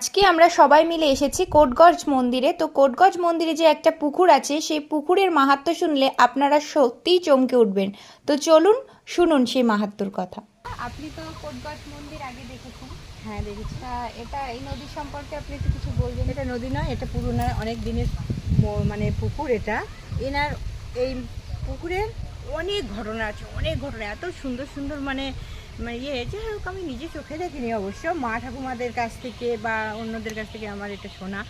আজকে আমরা সবাই মিলে এসেছি কোটগঞ্জ মন্দিরে। তো কোটগঞ্জ মন্দিরে যে একটা পুকুর আছে, সেই পুকুরের মাহাত্ম্য শুনলে আপনারা সত্যিই চমকে উঠবেন। তো চলুন শুনুন সেই মাহাত্ম্যর কথা। আপনি তো কোটগঞ্জ মন্দির আগে দেখেছেন? হ্যাঁ, দেখেছি। তা এই নদী সম্পর্কে আপনি একটু কিছু বলবেন? এটা নদী নয়, এটা পুরোনো অনেক দিনের মানে পুকুর এটা। এনার এই পুকুরের অনেক ঘটনা আছে, অনেক ঘটনা, এত সুন্দর সুন্দর মানে মানে যাই হোক, আমি নিজে চোখে দেখিনি অবশ্য, মা ঠাকুমাদের কাছ থেকে বা অন্যদের কাছ থেকে আমার এটা শোনা।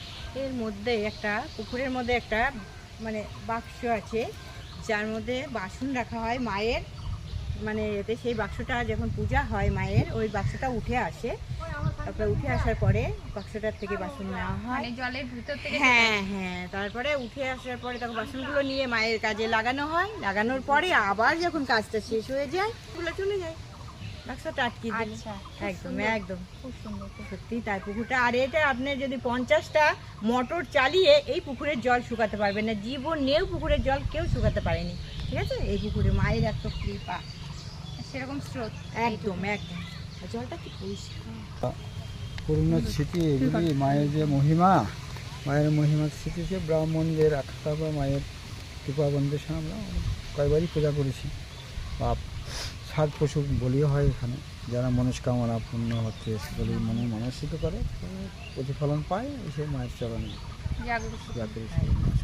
এর মধ্যে একটা পুকুরের মধ্যে একটা মানে বাক্স আছে, যার মধ্যে বাসন রাখা হয় মায়ের, মানে এতে সেই বাক্সটা যখন পূজা হয় মায়ের, ওই বাক্সটা উঠে আসে। তারপরে উঠে আসার পরে বাক্সটার থেকে বাসন নেওয়া হয়, মানে জলের ভিতর থেকে? হ্যাঁ হ্যাঁ। তারপরে উঠে আসার পরে তখন বাসনগুলো নিয়ে মায়ের কাজে লাগানো হয়, লাগানোর পরে আবার যখন কাজটা শেষ হয়ে যায় ওগুলো চলে যায়, বাক্সটা আটকে দিল। আচ্ছা, একদম একদম খুব সুন্দর। সত্যি তাই পুকুরটা। আর এটা আপনি যদি 50টা মোটর চালিয়ে এই পুকুরের জল শুকাতে পারবেন না, জীবনেও পুকুরের জল কেউ শুকাতে পারেনি, ঠিক আছে? এই পুকুরে মায়ের এত কৃপা, সেরকম স্রোত। একদম একদম। আর জলটা কি পরিষ্কার। পুরনো স্মৃতি এগুলি, মায়ের যে মহিমা, মায়ের মহিমার স্মৃতিতে ব্রাহ্মণদের আখ্যা বা মায়ের কৃপা বন্ধের আমরা কয়েকবারই পূজা করেছি। বা সাত পশু বলিও হয় এখানে, যারা মনস্কামনা পূর্ণ হচ্ছে বলে মনে মানসিক করে প্রতিফলন পায় এসে মায়ের চরণে জাগ্রত। জাগরিত